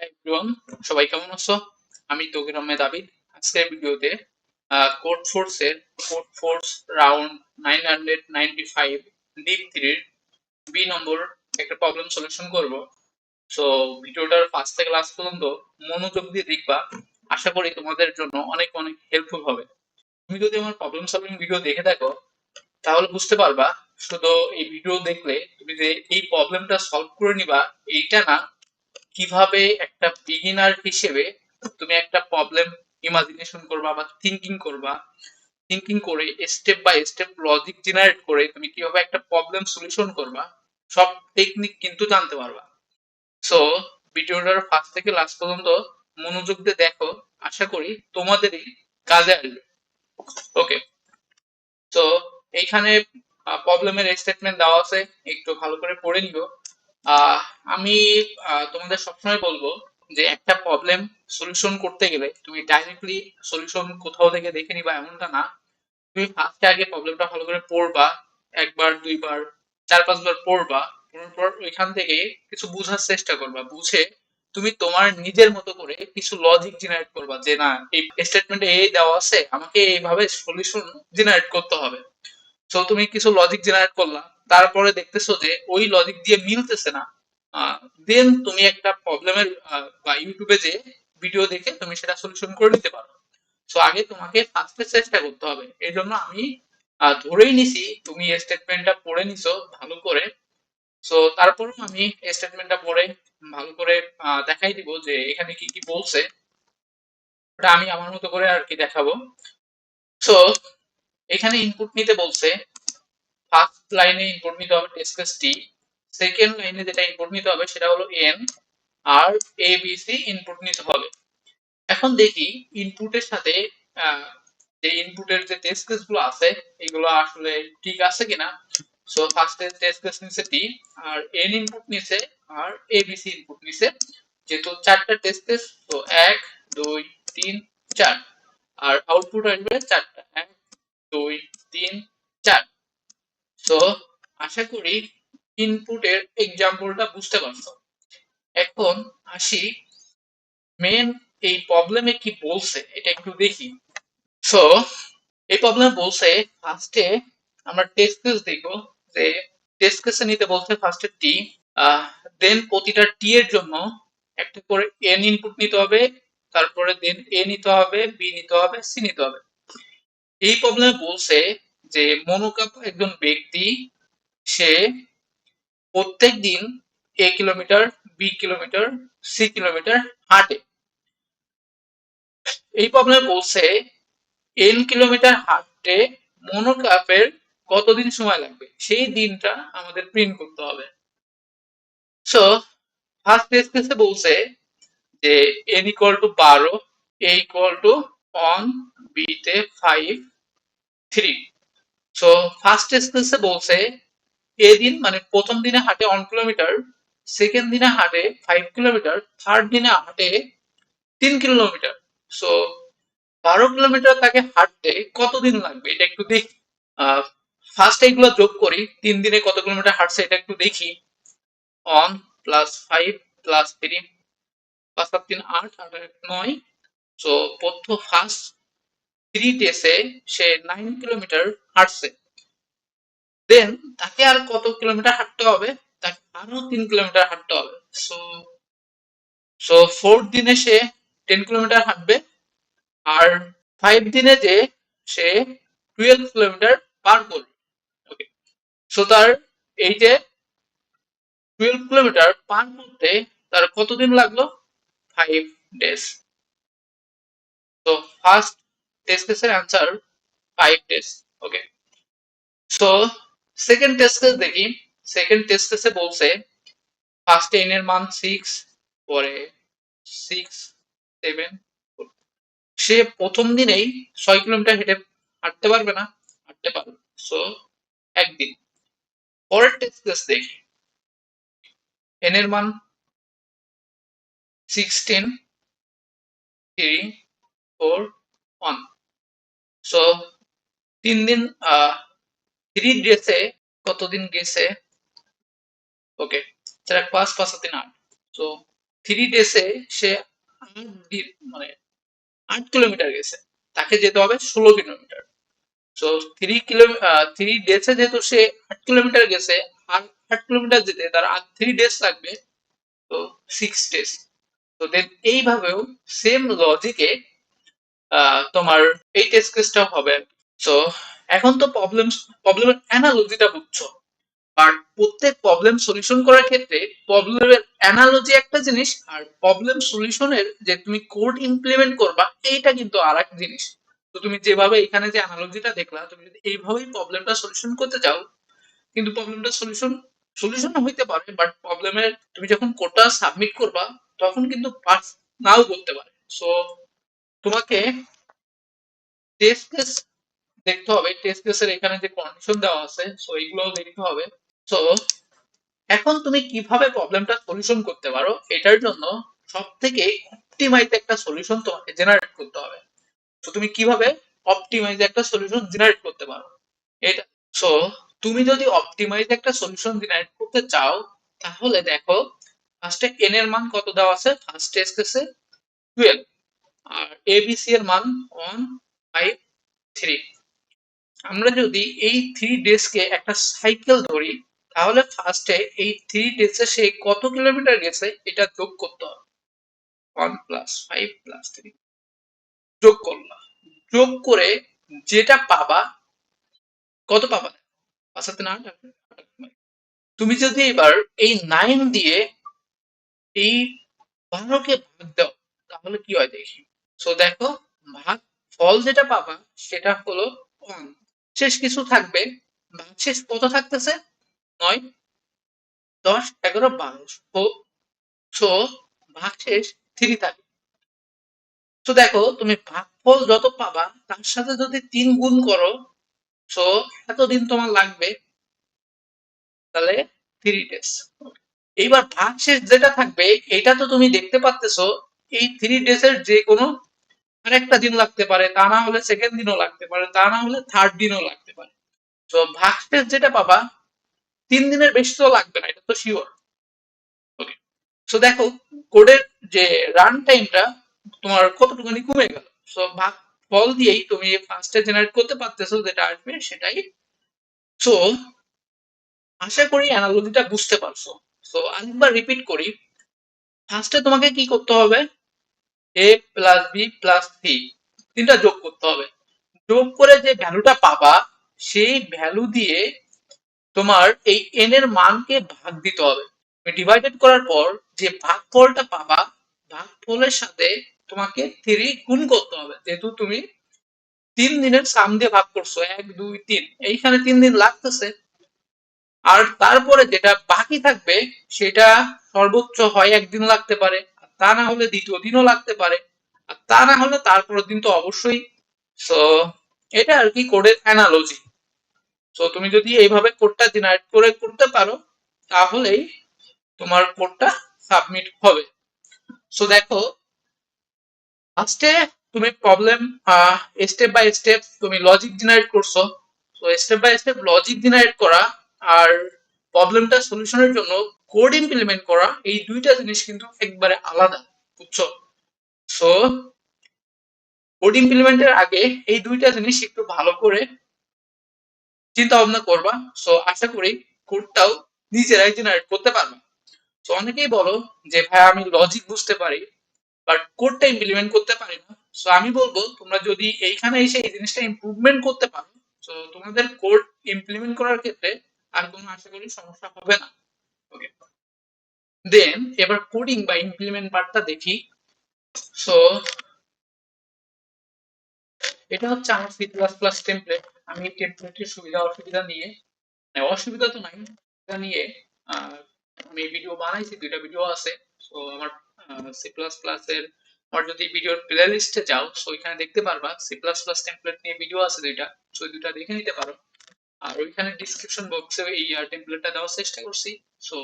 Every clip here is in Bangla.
এভরিওয়ান, সবাই কেমন আছো? আমি তৌকির আহমেদ আবিদ। আজকের ভিডিওতে কোড ফোর্সের Codeforces round 995 div 3 B number একটা প্রবলেম সলিউশন করব। সো ভিডিওটার ফার্স্ট থেকে লাস্ট পর্যন্ত মনোযোগ দিয়ে দেখবা। আশা করি তোমাদের জন্য অনেক অনেক হেল্পফুল হবে। তুমি যদি আমার প্রবলেম সলভিং ভিডিও দেখে থাকো তাহলে বুঝতে পারবা শুধু এই ভিডিও দেখলে তুমি যে এই প্রবলেমটা সলভ করে নিবা এইটা না, কিভাবে একটা বিগিনার হিসেবে তুমি একটা প্রবলেম ইমাজিনেশন করবা বা থিঙ্কিং করে step by step logic generate করে তুমি কিভাবে একটা প্রবলেম সলিউশন করবা, সব টেকনিক কিন্তু জানতে পারবা। সো ভিডিওটার ফার্স্ট থেকে লাস্ট পর্যন্ত মনোযোগ দিয়ে দেখো, আশা করি তোমাদেরই কাজে আসবে। ওকে, তো এইখানে প্রবলেমের স্টেটমেন্ট দেওয়া আছে, একটু ভালো করে পড়ে নিও। আহ, আমি তোমাদের সবসময় বলবো যে একটা প্রবলেম সলিউশন করতে গেলে তুমি ডাইরেক্টলি সলিউশন কোথাও থেকে দেখে নিবা এমনটা না। তুমি ফার্স্টে আগে প্রবলেমটা ভালো করে পড়বা, একবার দুইবার চার পাঁচবার পড়বা, পড়ার পর ওইখান থেকে কিছু বোঝার চেষ্টা করবা, বুঝে তুমি তোমার নিজের মতো করে কিছু লজিক জেনারেট করবা যে না, এই স্টেটমেন্টে এই দেওয়া আছে, আমাকে এইভাবে সলিউশন জেনারেট করতে হবে। সো তুমি কিছু লজিক জেনারেট করলা, তারপরে দেখতেছো যে ওই লজিক দিয়ে মিলতেছে না, দেন তুমি একটা প্রবলেমের বা ইউটিউবে যে ভিডিও দেখে তুমি সেটা সলিউশন করে নিতে পারো। সো আগে তোমাকে ফার্স্টে চেষ্টা করতে হবে। এই জন্য আমি ধরেই নিছি তুমি স্টেটমেন্টটা পড়ে নিছো ভালো করে। সো তারপরও আমি স্টেটমেন্টটা পড়ে ভালো করে দেখাই দিব যে এখানে কি কি বলছে, ওটা আমি আমার মতো করে আর কি দেখাবো। সো এখানে ইনপুট নিতে বলছে, ফার্স্ট লাইনে ইনপুট নিতে হবে টেস্ট কেস টি, সেকেন্ড লাইনে যেটা ইনপুট নিতে হবে সেটা হলো N, R A B C input নিতে হবে। এখন দেখি ইনপুটের সাথে আহ, যে ইনপুটের যে টেস্ট কেস গুলো আছে এগুলো আসলে ঠিক আছে কিনা। সো ফার্স্টে টেস্ট কেস নিছে টি, আর এন ইনপুট নিছে, আর এ বি সি ইনপুট নিছে। যেহেতু চারটা টেস্ট কেস, তো এক দুই তিন চার, আর আউটপুট আসবে চারটা, এক দুই তিন চার। তো আশা করি ইনপুটের এক্সাম্পলটা বুঝতে পারছো। এখন আসি মেন এই প্রবলেমে কি বলছে এটা একটু দেখি। সো এই প্রবলেম বলছে ফার্স্টে আমরা টেস্ট কেস দেখবো, যে টেস্ট কেসে নিতে বলছে ফার্স্টে টি, দেন প্রতিটা টি এর জন্য একটা করে এন ইনপুট নিতে হবে, তারপরে দেন এ নিতে হবে, বি নিতে হবে, সি নিতে হবে। এই প্রবলেমে বলছে যে মনোকাপ একজন ব্যক্তি, সে প্রত্যেক দিন a kilometre, b kilometre, c kilometre হাঁটে। এই প্রবলেমে বলছে এন কিলোমিটার হাঁটতে মনোকাপের কতদিন সময় লাগবে, সেই দিনটা আমাদের প্রিন্ট করতে হবে। সো ফার্স্ট টেস্ট কেসে বলছে যে n equal to 12, a equal to 1, b তে 5, 3। সো ফার্স্ট টেস্ট কেসে বলছে এ দিন মানে প্রথম দিনে হাঁটে 1 কিলোমিটার, সেকেন্ড দিনে হাঁটে 5 কিলোমিটার, থার্ড দিনে হাঁটে 3 কিলোমিটার। সো 12 কিলোমিটার তাকে হাঁটতে কতদিন লাগবে এটা একটু দেখি। ফার্স্ট এগুলো যোগ করি, 3 দিনে কত কিলোমিটার হাঁটছে এটা একটু দেখি। 1 + 5 + 3, 5 × 3 8, 8 × 1 9। সো ফার্স্ট 3 ডেসে সে 9 কিলোমিটার হাঁটছে। দেন তাকে আর কত কিলোমিটার হাঁটতে হবে, তাকে আরো 3 কিলোমিটার হাঁটতে হবে। সো সো 4 দিনে সে 10 কিলোমিটার হাঁটবে, আর 5 দিনে যে সে 12 কিলোমিটার পার করবে। ওকে, সো তার এই যে 12 কিলোমিটার পার করতে তার কতদিন লাগলো, 5 ডেজ। তো ফার্স্ট টেস্ট কেসের অ্যান্সার 5 ডেজ। ওকে, সো সেকেন্ড টেস্ট কেস দেখি। সেকেন্ড টেস্ট কেসে বলছে ফার্স্টে এন এর মান 6, পরে 6 7, সে প্রথম দিনেই 6 কিলোমিটার হেঁটে হাঁটতে পারবে না, হাঁটতে পারবে। সো একদিন। পরের টেস্ট কেস দেখি, এন এর মান 16, 3, 4, 1। সো 3 দিন, 3 ডেসে কতদিন গেছে। ওকে, 4 × 5 = 5 × 3 = 8। সো 3 ডেসে সে মানে 8 কিলোমিটার গেছে, তাকে যেতে হবে 16 কিলোমিটার। সো 3 ডেসে যেহেতু সে 8 কিলোমিটার গেছে, আর 8 কিলোমিটার যেতে তার আর 3 ডেস লাগবে, তো 6 ডেস। তো দেন এইভাবেও সেম লজিকে তোমার এই টেস্ট কেসটা হবে। সো এখন তো প্রবলেমের অ্যানালজিটা বুঝছো, আর প্রত্যেক প্রবলেম সলিউশন করার ক্ষেত্রে প্রবলেমের অ্যানালজি একটা জিনিস, আর প্রবলেম সলিউশনের যে তুমি কোড ইমপ্লিমেন্ট করবা এইটা কিন্তু আর এক জিনিস। তো তুমি যেভাবে এখানে যে অ্যানালজিটা দেখলা, তুমি যদি এইভাবেই প্রবলেমটা সলিউশন করতে চাও, কিন্তু প্রবলেমটা সলিউশন হইতে পারে, বাট প্রবলেমের তুমি যখন কোডটা সাবমিট করবা তখন কিন্তু পাস নাও করতে পারে। সো তোমাকে টেস্ট কেস দেখতে হবে, টেস্ট কেসের এখানে যে কন্ডিশন দেওয়া আছে, সো এইগুলো দেখতে হবে। সো এখন তুমি কিভাবে প্রবলেমটা সলিউশন করতে পারো, এটার জন্য সব থেকে অপটিমাইজ একটা সলিউশন তোমাকে জেনারেট করতে হবে। তো তুমি কিভাবে অপটিমাইজ একটা সলিউশন জেনারেট করতে পারো এটা। সো তুমি যদি অপটিমাইজ একটা সলিউশন জেনারেট করতে চাও, তাহলে দেখো ফার্স্টে এন এর মান কত দেওয়া আছে, ফার্স্ট টেস্ট কেসে 12, আর এবিসি এর মান 1, 5, 3। আমরা যদি এই 3 ডেজকে একটা সাইকেল ধরি, তাহলে ফার্স্টে এই 3 ডেজে সে কত কিলোমিটার গেছে এটা যোগ করতে হবে। 1 প্লাস 5 প্লাস 3 যোগ করলাম, যোগ করে যেটা পাবা, কত পাবা, 5 7 8, তুমি যদি এবার এই 9 দিয়ে এই 12কে ভাগ দাও, তাহলে কি হয় দেখি। সো দেখো, ভাগ ফল যেটা পাবা সেটা হলো 1, শেষ কিছু থাকবে, ভাগ শেষ কত থাকতেছে, 9, 10, 11, 12। সো ভাগশেষ 3 থাকে। তো দেখো তুমি ভাগফল যত পাবা তার সাথে যদি 3 গুণ করো, সো এতদিন তোমার লাগবে, তাহলে 3 ডেজ। এইবার ভাগশেষ যেটা থাকবে এটা তো তুমি দেখতে পাচ্তেছো, এই 3 ডেজের যে কোনো আরেকটা দিন লাগতে পারে, তা না হলে সেকেন্ড দিনও লাগতে পারে, তা না হলে থার্ড দিনও লাগতে পারে। তো ভাগশেষ যেটা পাবা 3 দিনের বেশি তো লাগবে না, এটা তো শিওর। ওকে, সো দেখো কোডের যে রান টাইমটা তোমার কতটুকুনি কমে গেল। সো ভাগ ফল দিয়েই তুমি ফার্স্টে জেনারেট করতে পারতেছো, যেটা আসবে সেটাই। সো আশা করি অ্যানালজিটা বুঝতে পারছো। সো আরেকবার রিপিট করি, ফার্স্টে তোমাকে কি করতে হবে, এ প্লাস বি প্লাস সি তিনটা যোগ করতে হবে। যোগ করে যে ভ্যালুটা পাবা, সেই ভ্যালু দিয়ে তোমার এই এন এর মানকে ভাগ দিতে হবে। ডিভাইডেড করার পর যে ভাগফলটা পাবা, ভাগফলের সাথে তোমাকে 3 গুণ করতে হবে, যেহেতু তুমি 3 দিনের সাম দিয়ে ভাগ করছো, 1 2 3, এইখানে 3 দিন লাগতেছে। আর তারপরে যেটা বাকি থাকবে সেটা সর্বোচ্চ হয় একদিন লাগতে পারে, তা না হলে দ্বিতীয় দিনও লাগতে পারে, আর তা না হলে তারপরের দিন তো অবশ্যই। সো এটা আর কি কোডের অ্যানালজি। সো তুমি যদি এইভাবে কোডটা জেনারেট করে করতে পারো, তাহলেই তোমার কোডটা সাবমিট হবে। সো দেখো, ফার্স্টে তুমি প্রবলেম স্টেপ বাই স্টেপ তুমি লজিক জেনারেট করছো। তো step by step logic generate করা আর প্রবলেমটা সলিউশনের জন্য কোড ইমপ্লিমেন্ট করা, এই দুইটা জিনিস কিন্তু একবারে আলাদা, বুঝছো। সো কোড ইমপ্লিমেন্টের আগে এই দুইটা জিনিস একটু ভালো করে চিন্তা ভাবনা করবা। সো আশা করি কোডটাও নিজেরাই জেনারেট করতে পারবা। তো অনেকেই বলো যে ভাই আমি লজিক বুঝতে পারি বাট কোডটা ইমপ্লিমেন্ট করতে পারি না। সো আমি বলবো তোমরা যদি এইখানে এসে এই জিনিসটা ইমপ্রুভমেন্ট করতে পারো, তো তোমাদের কোড ইমপ্লিমেন্ট করার ক্ষেত্রে আর কোনো আশা করি সমস্যা হবে না। ওকে, দেন এবার কোডিং বা ইমপ্লিমেন্ট পার্টটা দেখি। সো এটা হচ্ছে আমার সি প্লাস প্লাস টেমপ্লেট। আমি টেমপ্লেটের সুবিধা অসুবিধা নিয়ে, মানে অসুবিধা তো নাই, সুবিধা নিয়ে আমি ভিডিও বানাইছি, 2টা ভিডিও আছে। সো আমার সি প্লাস প্লাস এর, আমার যদি ভিডিওর প্লে লিস্টে যাও, সো ওইখানে দেখতে পারবা সি প্লাস প্লাস টেমপ্লেট নিয়ে ভিডিও আছে 2টা। সো 2টা দেখে নিতে পারো। আর ওইখানে ডিসক্রিপশন বক্সে এই টেমপ্লেটটা দেওয়ার চেষ্টা করছি। সো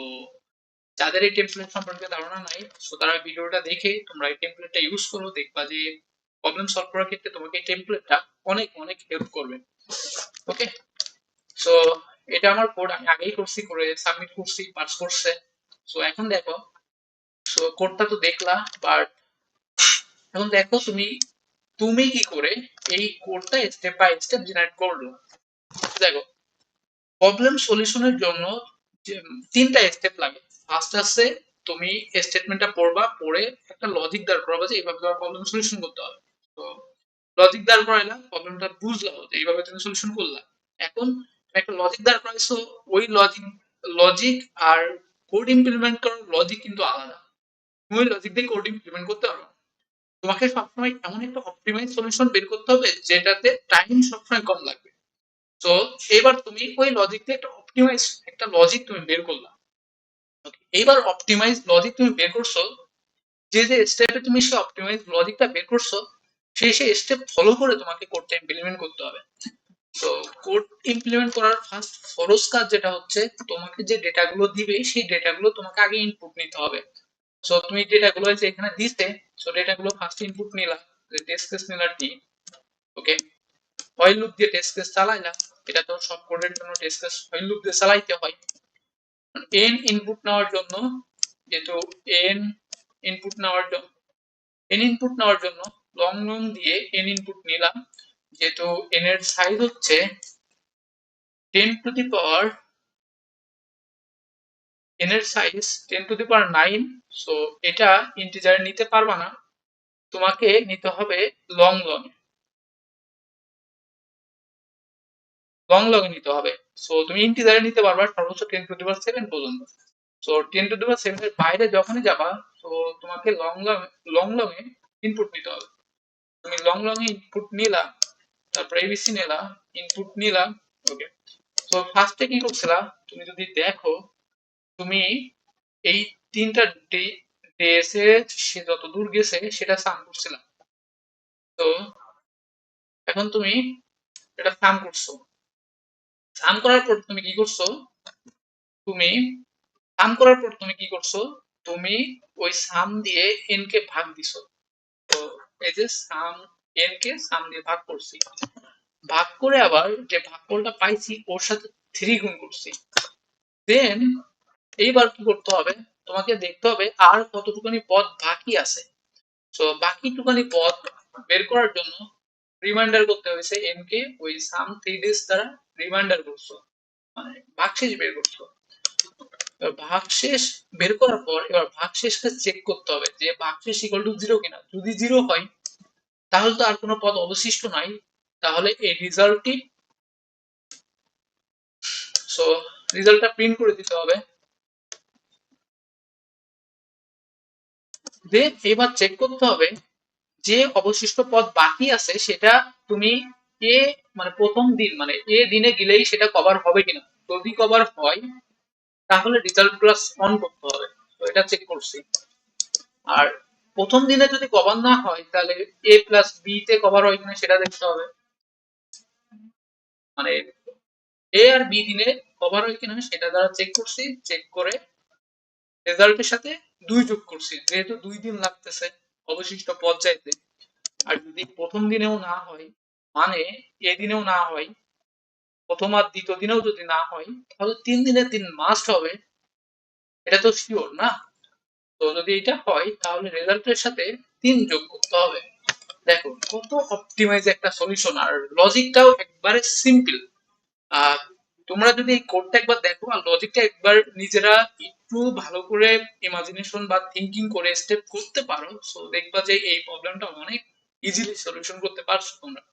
যাদের এই টেমপ্লেট সম্পর্কে ধারণা নাই, সো তারা ভিডিওটা দেখে তোমরা এই টেমপ্লেটটা ইউজ করো, দেখবা যে প্রবলেম সলভ করার ক্ষেত্রে তোমাকে এই টেমপ্লেটটা অনেক অনেক হেল্প করবে। ওকে, সো এটা আমার কোড, আমি আগেই করছি, করে সাবমিট করছি, পাস করছে। সো এখন দেখো সো কোডটা তো দেখলা, বাট এখন দেখো তুমি তুমি কি করে এই কোডটা স্টেপ বাই স্টেপ জেনারেট করলো। দেখো, প্রবলেম সলিউশনের জন্য তিনটা স্টেপ লাগে। ফার্স্ট আছে তুমি স্টেটমেন্টটা পড়বা, পড়ে একটা লজিক দাঁড় করাবা যে এইভাবে তোমার প্রবলেম সলিউশন করতে হবে। তো লজিক দাঁড় করাইলা, প্রবলেমটা বুঝলাও যে এইভাবে তুমি সলিউশন করলা। এখন একটা লজিক দাঁড় করাইছো, ওই লজিক লজিক আর কোড ইমপ্লিমেন্ট করার লজিক কিন্তু আলাদা। তুমি ওই লজিক দিয়ে কোড ইমপ্লিমেন্ট করতে পারো। তোমাকে সবসময় এমন একটা অপটিমাইজ সলিউশন বের করতে হবে যেটাতে টাইম সবসময় কম লাগবে। তো এবার তুমি ওই লজিক দিয়ে একটা অপটিমাইজ একটা লজিক তুমি বের করলা। এইবার অপটিমাইজ লজিক তুমি বের করছো, যে যে স্টেপে তুমি সেই অপটিমাইজ লজিকটা বের করছো সেই সেই স্টেপ ফলো করে তোমাকে কোডটা ইমপ্লিমেন্ট করতে হবে। তো কোড ইমপ্লিমেন্ট করার ফার্স্ট ফরজ কাজ যেটা হচ্ছে, তোমাকে যে ডেটাগুলো দিবে সেই ডেটাগুলো তোমাকে আগে ইনপুট নিতে হবে। সো তুমি ডেটাগুলো যে এখানে দিতে, সো ডেটাগুলো ফার্স্ট ইনপুট নিলা, যে টেস্ট কেস নিলা টি, ওকে, হোয়াইল লুপ দিয়ে টেস্ট কেস চালাইলা। এটা তো সব কোডের জন্য টেস্ট কেস হোয়াইল লুপ দিয়ে চালাইতে হয়। এন ইনপুট নেওয়ার জন্য, যেহেতু এন ইনপুট নেওয়ার জন্য এন ইনপুট নেওয়ার জন্য লং লং দিয়ে এন ইনপুট নিলাম, যেহেতু এন এর সাইজ হচ্ছে 10 টু দি পাওয়ার এন এর size 10 to the power 9। So এটা ইন্টিজার নিতে পারবা না, তোমাকে নিতে হবে লং লং লং লং নিতে হবে। সো তুমি ইন্টিজারে নিতে পারবা সর্বোচ্চ 10 টু দি পাওয়ার 7 পর্যন্ত। সো 10 টু দি পাওয়ার 7 এর বাইরে যখনই যাবা, তো তোমাকে লং লং এ ইনপুট নিতে হবে। তুমি লং লং এ ইনপুট নিলা, তারপর এবিসি নিলা, ইনপুট নিলা, ওকে। তো ফার্স্টে কি করছিলা, তুমি যদি দেখো, তুমি এই তিনটা ডেস এ সে যত দূর গেছে সেটা সাম করছিলা। তো এখন তুমি এটা সাম করছো, সাম করার পর তুমি কি করছো, তুমি সাম করার পর তুমি কি করছো, তুমি ওই সাম দিয়ে এন কে ভাগ দিছো। তো এই যে সাম, এন কে সাম দিয়ে ভাগ করছি, ভাগ করে আবার যে ভাগফলটা পাইছি ওর সাথে 3 গুণ করছি। দেন এইবার কি করতে হবে, তোমাকে দেখতে হবে আর কতটুকুনি পদ বাকি আছে। তো বাকিটুকুনি পদ বের করার জন্য রিমাইন্ডার করতে হয়েছে এন কে ওই সাম 3 ডেজ দ্বারা রিমাইন্ডার করছো, মানে ভাগশেষ বের করছো। এবার ভাগশেষ বের করার পর এবার ভাগশেষকে চেক করতে হবে যে ভাগশেষ ইকুয়াল টু 0 কিনা। যদি 0 হয় তাহলে তো আর কোনো পদ অবশিষ্ট নাই, তাহলে এই রেজাল্টটি, সো রেজাল্টটা প্রিন্ট করে দিতে হবে। দেন এবার চেক করতে হবে যে অবশিষ্ট পদ বাকি আছে সেটা তুমি এ মানে প্রথম দিন মানে এ দিনে গেলেই সেটা কভার হবে কিনা। যদি কভার হয় তাহলে রেজাল্ট প্লাস অন করতে হবে। তো এটা চেক করছি। আর প্রথম দিনে যদি কভার না হয় তাহলে এ প্লাস বি তে কভার হয় কিনা সেটা দেখতে হবে। মানে এ আর বি দিনে কভার হয় কিনা সেটা দ্বারা চেক করছি, চেক করে রেজাল্টের সাথে 2 যোগ করছি, যেহেতু 2 দিন লাগতেছে অবশিষ্ট পদ যাইতে। আর যদি প্রথম দিনেও না হয়, মানে এ দিনেও না হয়, প্রথম আর দ্বিতীয় দিনেও যদি না হয়, তাহলে 3 দিনের দিন মাস্ট হবে, এটা তো শিওর না। তো যদি এটা হয় তাহলে রেজাল্টের সাথে 3 যোগ করতে হবে। দেখো কত অপটিমাইজ একটা সলিউশন, আর লজিকটাও একবারে সিম্পল। আহ তোমরা যদি এই কোডটা একবার দেখো আর লজিকটা একবার নিজেরা একটু ভালো করে ইমাজিনেশন বা থিঙ্কিং করে স্টেপ করতে পারো, সো দেখবা যে এই প্রবলেমটা অনেক ইজিলি সলিউশন করতে পারছো তোমরা।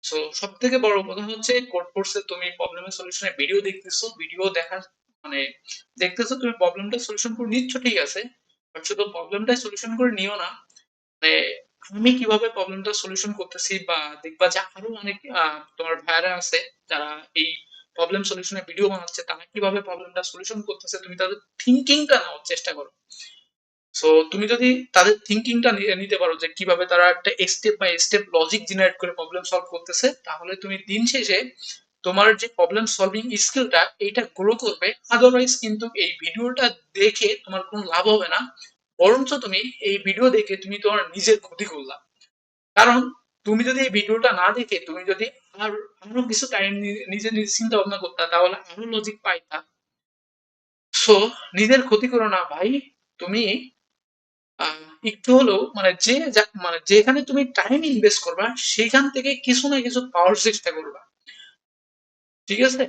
সো সব থেকে বড় কথা হচ্ছে কোড কোর্সে তুমি প্রবলেমের সলিউশনের ভিডিও দেখতেছো, ভিডিও দেখার মানে দেখতেছো, তুমি প্রবলেমটা সলিউশন করে নিচ্ছ ঠিক আছে, বাট শুধু প্রবলেমটা সলিউশন করে নিও না, মানে আমি কিভাবে প্রবলেমটা সলিউশন করতেছি, বা দেখবা যে আরো অনেক তোমার ভাইয়ারা আছে যারা এই প্রবলেম সলিউশনের ভিডিও বানাচ্ছে, তারা কিভাবে প্রবলেমটা সলিউশন করতেছে তুমি তাদের থিঙ্কিংটা নেওয়ার চেষ্টা করো। সো তুমি যদি তাদের থিঙ্কিংটা নিতে পারো যে কিভাবে তারা একটা step by step logic generate করে প্রবলেম সলভ করতেছে, তাহলে তুমি দিন শেষে তোমার যে প্রবলেম সলভিং স্কিলটা এইটা গ্রো করবে। আদারওয়াইজ কিন্তু এই ভিডিওটা দেখে তোমার কোনো লাভ হবে না, বরঞ্চ তুমি এই ভিডিও দেখে তুমি তোমার নিজের ক্ষতি করলা। কারণ তুমি যদি এই ভিডিওটা না দেখে তুমি যদি আর আরো কিছু টাইম নিজে নিজে চিন্তা ভাবনা করতা, তাহলে আরো লজিক পাইতা। সো নিজের ক্ষতি করো না ভাই। তুমি একটু হলেও মানে মানে যেখানে তুমি টাইম ইনভেস্ট করবা সেখান থেকে কিছু না কিছু পাওয়ার চেষ্টা করবা, ঠিক আছে?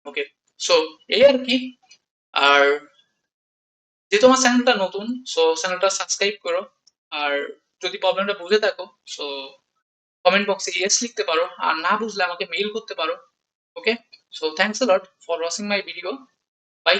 ওকে, সো এই আর কি। আর যেহেতু আমার চ্যানেলটা নতুন, সো চ্যানেলটা সাবস্ক্রাইব করো। আর যদি প্রবলেমটা বুঝে থাকো, সো কমেন্ট বক্সে ইয়েস লিখতে পারো, আর না বুঝলে আমাকে মেইল করতে পারো। Okay, so thanks a lot for watching my video. By.